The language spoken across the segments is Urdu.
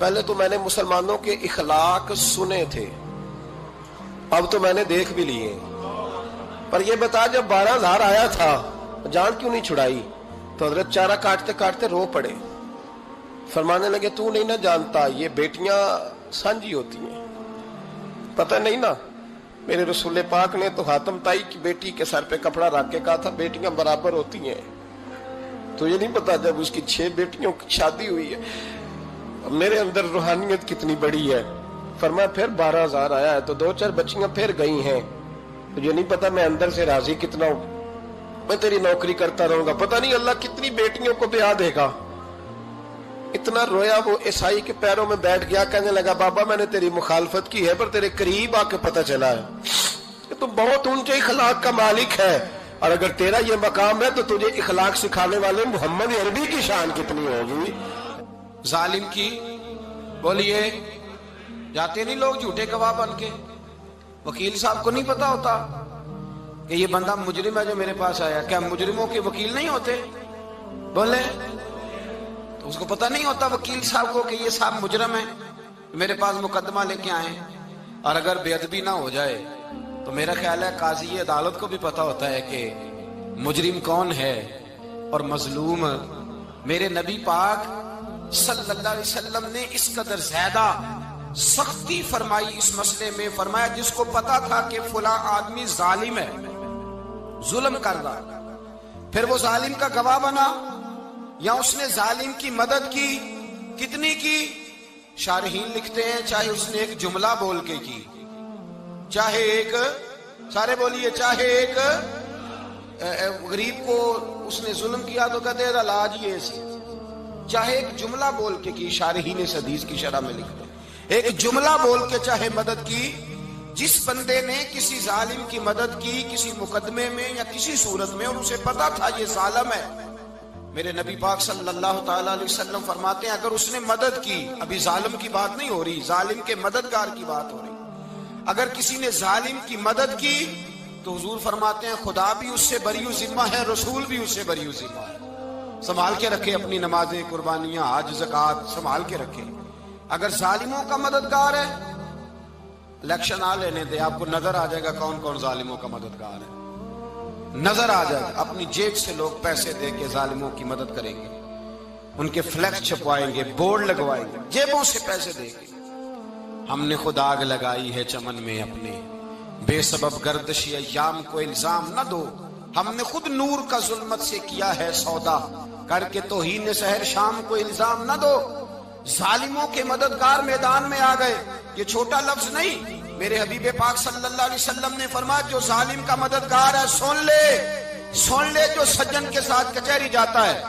پہلے تو میں نے مسلمانوں کے اخلاق سنے تھے، اب تو میں نے دیکھ بھی لیے، پر یہ بتا جب 12,000 آیا تھا جان کیوں نہیں چھڑائی؟ تو حضرت چارہ کاٹتے کاٹتے رو پڑے، فرمانے لگے تو نہیں نہ جانتا یہ بیٹیاں سانجی ہوتی ہیں، پتہ نہیں نا؟ میرے رسول پاک نے تو حاتم تائی کی بیٹی کے سر پہ کپڑا رکھ کے کہا تھا بیٹیاں برابر ہوتی ہیں، تو یہ نہیں پتا جب اس کی 6 بیٹیوں کی شادی ہوئی ہے میرے اندر روحانیت کتنی بڑی ہے۔ فرمایا پھر 12,000 آیا ہے تو 2-4 بچیاں پھر گئی ہیں، تو یہ نہیں پتا میں اندر سے راضی کتنا ہوں، میں تیری نوکری کرتا رہوں گا، پتہ نہیں اللہ کتنی بیٹیوں کو بیاہ دے گا۔ اتنا رویا وہ عیسائی کے پیروں میں بیٹھ گیا، کہنے لگا بابا میں نے تیری مخالفت کی ہے پر تیرے قریب آ کے پتہ چلا ہے کہ تو بہت اونچے اخلاق کا مالک ہے، اور اگر تیرا یہ مقام ہے تو تجھے اخلاق سکھانے والے محمد عربی کی شان کتنی ہوگی۔ ظالم کی بولیے جاتے نہیں لوگ جھوٹے گواہ بن کے، وکیل صاحب کو نہیں پتا ہوتا کہ یہ بندہ مجرم ہے جو میرے پاس آیا، کیا مجرموں کے وکیل نہیں ہوتے؟ بولے تو اس کو پتہ نہیں ہوتا وکیل صاحب کو کہ یہ صاحب مجرم ہے، میرے پاس مقدمہ لے کے آئے، اور اگر بے ادبی نہ ہو جائے تو میرا خیال ہے قاضی عدالت کو بھی پتا ہوتا ہے کہ مجرم کون ہے اور مظلوم۔ میرے نبی پاک صلی اللہ علیہ وسلم نے اس قدر زیادہ سختی فرمائی اس مسئلے میں، فرمایا جس کو پتا تھا کہ فلاں آدمی ظالم ہے، ظلم کر رہا، پھر وہ ظالم کا گواہ بنا یا اس نے ظالم کی مدد کی، کتنی کی؟ شارحین لکھتے ہیں چاہے اس نے ایک جملہ بول کے کی، چاہے ایک، سارے بولیے، چاہے ایک غریب کو اس نے ظلم کیا تو کہتے ہیں علاج یہ سی، چاہے ایک جملہ بول کے کی، شارحین اس حدیث کی شرح میں لکھتے ہیں ایک جملہ بول کے چاہے مدد کی، جس بندے نے کسی ظالم کی مدد کی کسی مقدمے میں یا کسی صورت میں اور اسے پتا تھا یہ ظالم ہے، میرے نبی پاک صلی اللہ تعالی علیہ وسلم فرماتے ہیں اگر اس نے مدد کی، ابھی ظالم کی بات نہیں ہو رہی، ظالم کے مددگار کی بات ہو رہی، اگر کسی نے ظالم کی مدد کی تو حضور فرماتے ہیں خدا بھی اس سے بری و ذمہ ہے، رسول بھی اس سے بری و ذمہ ہے۔ سنبھال کے رکھے اپنی نمازیں، قربانیاں، حج، زکوٰۃ سنبھال کے رکھے۔ اگر ظالموں کا مددگار ہے، الیکشن آ لینے دے، آپ کو نظر آ جائے گا کون کون ظالموں کا مددگار ہے، نظر آ جائے گا۔ اپنی جیب سے لوگ پیسے دے کے ظالموں کی مدد کریں گے، ان کے فلیکس چھپوائیں گے، بورڈ لگوائیں گے، جیبوں سے پیسے دے گے۔ ہم نے خود آگ لگائی ہے چمن میں اپنے، بے سبب گردشی ایام کو الزام نہ دو، ہم نے خود نور کا ظلمت سے کیا ہے سودا، کر کے توہین سحر شام کو الزام نہ دو۔ ظالموں کے مددگار میدان میں آ گئے، یہ چھوٹا لفظ نہیں، میرے حبیب پاک صلی اللہ علیہ وسلم نے فرمایا جو ظالم کا مددگار ہے سن لے جو سجن کے ساتھ کچہری جاتا ہے،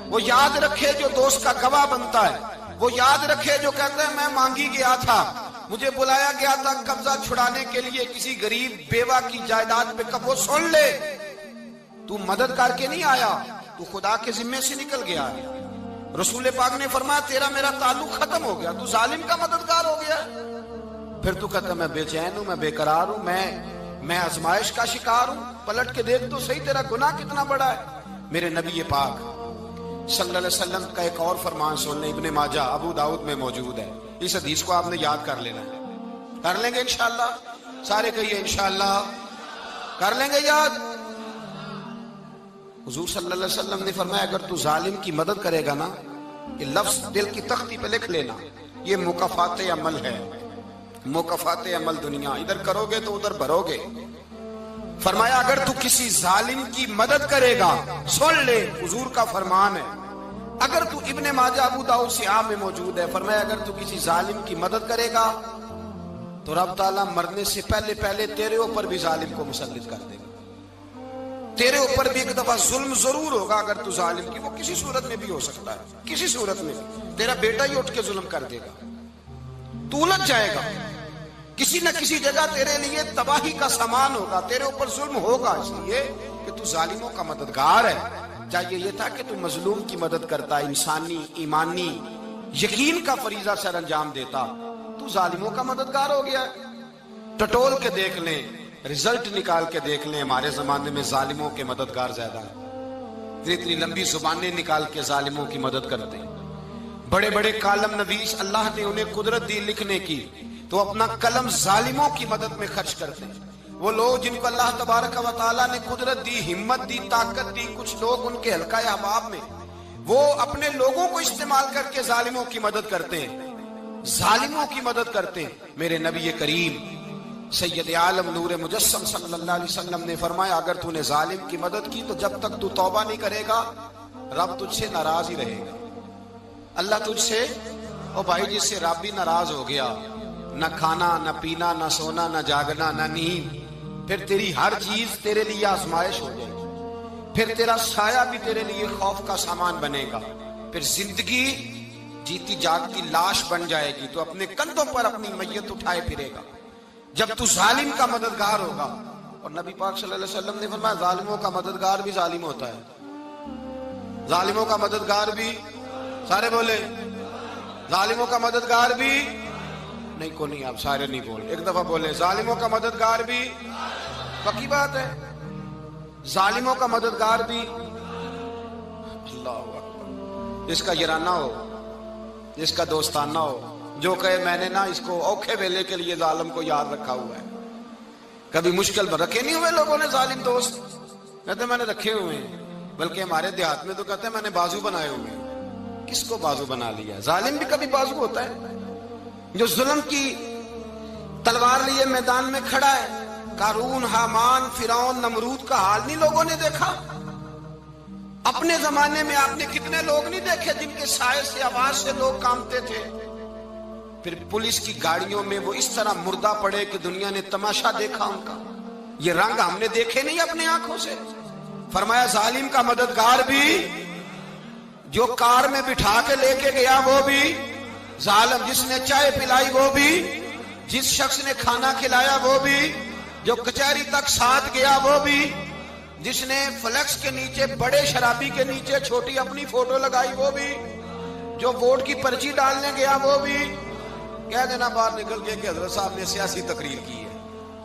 وہ یاد رکھے جو دوست کا گواہ بنتا ہے، وہ یاد رکھے جو کہتا ہے میں مانگی گیا تھا، مجھے بلایا گیا تھا قبضہ چھڑانے کے لیے کسی غریب بیوہ کی جائیداد پہ، کب وہ سن لے تو مدد کر کے نہیں آیا، تو خدا کے ذمے سے نکل گیا۔ رسول پاک نے فرمایا تیرا میرا تعلق ختم ہو گیا، تو ظالم کا مددگار ہو گیا، پھر تو کہتا میں بے چین ہوں، میں بے قرار ہوں، میں آزمائش کا شکار ہوں، پلٹ کے دیکھ تو صحیح تیرا گناہ کتنا بڑا ہے۔ میرے نبی پاک صلی اللہ علیہ وسلم کا ایک اور فرمان سن لیں، ابن ماجہ ابو داؤد میں موجود ہے، اس حدیث کو آپ نے یاد کر لینا ہے، کر لیں گے انشاءاللہ، سارے کہیے انشاءاللہ، کر لیں گے یاد۔ حضور صلی اللہ علیہ وسلم نے فرمایا اگر تو ظالم کی مدد کرے گا نا، یہ لفظ دل کی تختی پہ لکھ لینا، یہ مکافات عمل ہے، مکافات عمل دنیا، ادھر کرو گے تو ادھر بھرو گے۔ فرمایا اگر تو کسی ظالم کی مدد کرے گا، سن لے حضور کا فرمان ہے، اگر تو ابن ماجہ ابو داؤد سیاہ میں موجود ہے، فرمایا اگر تو کسی ظالم کی مدد کرے گا تو رب تعالیٰ مرنے سے پہلے پہلے تیرے اوپر بھی ظالم کو مسلط کر دے گا، تیرے اوپر بھی ایک دفعہ ظلم ضرور ہوگا اگر تو ظالم کی، وہ کسی صورت میں بھی ہو سکتا ہے، کسی صورت میں بھی تیرا بیٹا ہی اٹھ کے ظلم کر دے گا، تو الجھ جائے گا، کسی نہ کسی جگہ تیرے لیے تباہی کا سامان ہوگا، تیرے اوپر ظلم ہوگا، اس لیے کہ تو ظالموں کا مددگار ہے۔ چاہیے یہ تھا کہ تو مظلوم کی مدد کرتا، انسانی ایمانی یقین کا فریضہ سر انجام دیتا، تو ظالموں کا مددگار ہو گیا۔ ٹٹول کے دیکھ لیں، رزلٹ نکال کے دیکھ لیں، ہمارے زمانے میں ظالموں کے مددگار زیادہ ہیں، اتنی لمبی زبانیں نکال کے ظالموں کی مدد کرتے ہیں، بڑے بڑے کالم نویس اللہ نے انہیں قدرت دی لکھنے کی، تو اپنا قلم ظالموں کی مدد میں خرچ کرتے ہیں۔ وہ لوگ جن کو اللہ تبارک و تعالیٰ نے قدرت دی، ہمت دی، طاقت دی، کچھ لوگ ان کے حلقہ احباب میں، وہ اپنے لوگوں کو استعمال کر کے ظالموں کی مدد کرتے ہیں، ظالموں کی مدد کرتے ہیں۔ میرے نبی کریم سید عالم نور مجسم صلی اللہ علیہ وسلم نے فرمایا، اگر تو نے ظالم کی مدد کی تو جب تک تو توبہ نہیں کرے گا رب تجھ سے ناراض ہی رہے گا۔ اللہ تجھ سے، او بھائی جس سے رب بھی ناراض ہو گیا، نہ کھانا نہ پینا نہ سونا نہ جاگنا نہ نیند، پھر تیری ہر چیز تیرے لیے آزمائش ہو جائے گی، پھر تیرا سایہ بھی تیرے لیے خوف کا سامان بنے گا، پھر زندگی جیتی جاگتی لاش بن جائے گی، تو اپنے کندھوں پر اپنی میت اٹھائے پھرے گا جب تو ظالم کا مددگار ہوگا۔ اور نبی پاک صلی اللہ علیہ وسلم نے فرمایا ظالموں کا مددگار بھی ظالم ہوتا ہے، ظالموں کا مددگار بھی، سارے بولے ظالموں کا مددگار بھی، نہیں کو نہیں، آپ سارے نہیں بولے، ایک دفعہ بولے ظالموں کا مددگار بھی، پکی بات ہے، ظالموں کا مددگار بھی۔ اللہ اکبر، جس کا یارانہ ہو، جس کا دوستانہ ہو، جو کہے میں نے نا اس کو اوکھے ویلے کے لیے ظالم کو یاد رکھا ہوا ہے۔ کبھی مشکل میں رکھے نہیں ہوئے لوگوں نے ظالم دوست، کہتے میں نے رکھے ہوئے ہیں، بلکہ ہمارے دیہات میں تو کہتے ہیں میں نے بازو بنائے ہوئے ہیں۔ کس کو بازو بنا لیا؟ ظالم بھی کبھی بازو ہوتا ہے، جو ظلم کی تلوار لیے میدان میں کھڑا ہے۔ قارون، حامان، فرعون، نمرود کا حال نہیں لوگوں نے دیکھا؟ اپنے زمانے میں آپ نے کتنے لوگ نہیں دیکھے جن کے سائے سے، آواز سے لوگ کانپتے تھے؟ پھر پولیس کی گاڑیوں میں وہ اس طرح مردہ پڑے کہ دنیا نے تماشا دیکھا ان کا۔ یہ رنگ ہم نے دیکھے نہیں اپنے آنکھوں سے۔ فرمایا ظالم کا مددگار بھی، جو کار میں بٹھا کے لے کے گیا وہ بھی ظالم، جس نے چائے پلائی وہ بھی، جس شخص نے کھانا کھلایا وہ بھی، جو کچہری تک ساتھ گیا وہ بھی، جس نے فلیکس کے نیچے، بڑے شرابی کے نیچے چھوٹی اپنی فوٹو لگائی وہ بھی، جو ووٹ کی پرچی ڈالنے گیا وہ بھی۔ کہہ دینا باہر نکل کے کہ حضرت صاحب نے سیاسی تقریر کی ہے،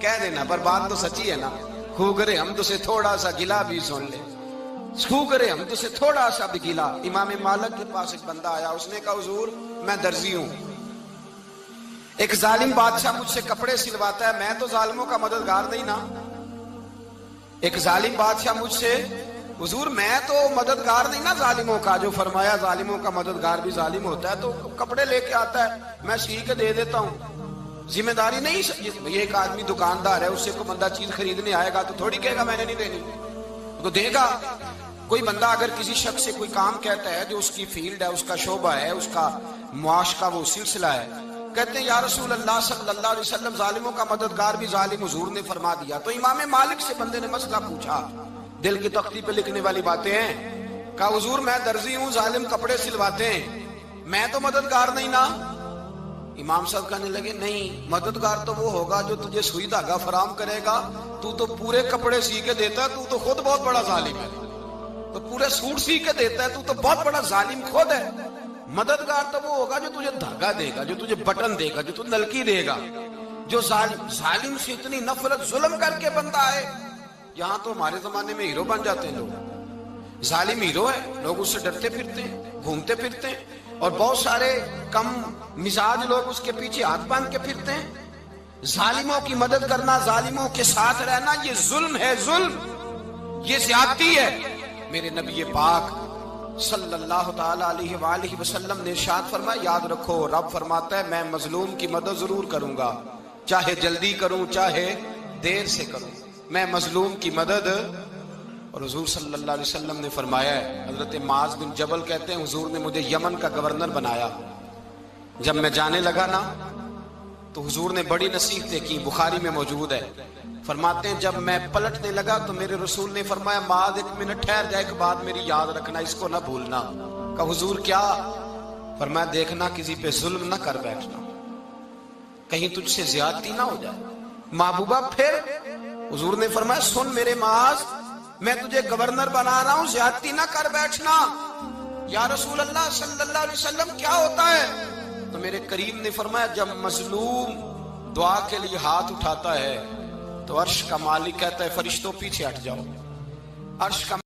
کہہ دینا، پر بات تو سچی ہے نا۔ خو کرے ہم تو سے تھوڑا سا گلا بھی سن لے، خو کرے ہم تو سے تھوڑا سا بھی گلا۔ امام مالک کے پاس ایک بندہ آیا، اس نے کہا حضور میں درزی ہوں، ایک ظالم بادشاہ مجھ سے کپڑے سلواتا ہے، میں تو ظالموں کا مددگار نہیں نا۔ ایک ظالم بادشاہ مجھ سے، حضور میں تو مددگار نہیں نا ظالموں کا، جو فرمایا ظالموں کا مددگار بھی ظالم ہوتا ہے، تو کپڑے لے کے آتا ہے میں سی کے دے دیتا ہوں، ذمہ داری نہیں۔ یہ ایک آدمی دکاندار ہے، اس سے کوئی بندہ چیز خریدنے آئے گا تو تھوڑی کہے گا میں نے نہیں دینی، تو دے گا۔ کوئی بندہ اگر کسی شخص سے کوئی کام کہتا ہے جو اس کی فیلڈ ہے، اس کا شعبہ ہے، اس کا معاش کا وہ سلسلہ ہے، کہتے ہیں یا رسول اللہ صلی اللہ علیہ وسلم ظالموں کا مددگار بھی ظالم، حضور نے فرما دیا۔ تو امام مالک سے بندے نے مسئلہ پوچھا، دل کی تختی پہ لکھنے والی باتیں ہیں، کہا حضور میں درزی ہوں، ظالم کپڑے سلواتے ہیں، میں تو مددگار نہیں نا۔ امام صاحب کہنے لگے نہیں، مددگار تو وہ ہوگا جو تجھے سوئی دھاگا فراہم کرے گا، تو پورے کپڑے سی کے دیتا ہے، تو خود بہت بڑا ظالم ہے، تو پورے سوٹ سی کے دیتا ہے، تو بہت بڑا ظالم خود ہے۔ مددگار تو وہ ہوگا جو تجھے دھاگا دے گا، جو تجھے بٹن دے گا، جو تجھے نلکی دے گا۔ جو ظالم سے اتنی نفرت، ظلم کر کے بندہ ہے، یہاں تو ہمارے زمانے میں ہیرو بن جاتے ہیں لوگ، ظالم ہیرو ہے، لوگ اس سے ڈرتے پھرتے ہیں، گھومتے پھرتے ہیں، اور بہت سارے کم مزاج لوگ اس کے پیچھے ہاتھ باندھ کے پھرتے ہیں۔ ظالموں کی مدد کرنا، ظالموں کے ساتھ رہنا، یہ ظلم ہے، ظلم، یہ زیادتی ہے۔ میرے نبی پاک صلی اللہ تعالی علیہ وآلہ وسلم نے ارشاد فرمایا، یاد رکھو رب فرماتا ہے میں مظلوم کی مدد ضرور کروں گا، چاہے جلدی کروں چاہے دیر سے کروں، میں مظلوم کی مدد۔ اور حضور صلی اللہ علیہ وسلم نے فرمایا ہے، حضرت معاذ بن جبل کہتے ہیں حضور نے مجھے یمن کا گورنر بنایا، جب میں جانے لگا نا تو حضور نے بڑی نصیحتیں کی، بخاری میں موجود ہے، فرماتے ہیں جب میں پلٹنے لگا تو میرے رسول نے فرمایا معاذ ایک منٹ ٹھہر جا، ایک بات میری یاد رکھنا، اس کو نہ بھولنا۔ کہا حضور کیا؟ فرمایا دیکھنا کسی پہ ظلم نہ کر بیٹھنا، کہیں تجھ سے زیادتی نہ ہو جائے۔ محبوبہ پھر حضور نے فرمایا سن میرے معاذ، میں تجھے گورنر بنا رہا ہوں، زیادتی نہ کر بیٹھنا۔ یا رسول اللہ صلی اللہ علیہ وسلم کیا ہوتا ہے؟ تو میرے کریم نے فرمایا جب مظلوم دعا کے لیے ہاتھ اٹھاتا ہے تو عرش کا مالک کہتا ہے فرشتوں پیچھے ہٹ جاؤ، عرش کا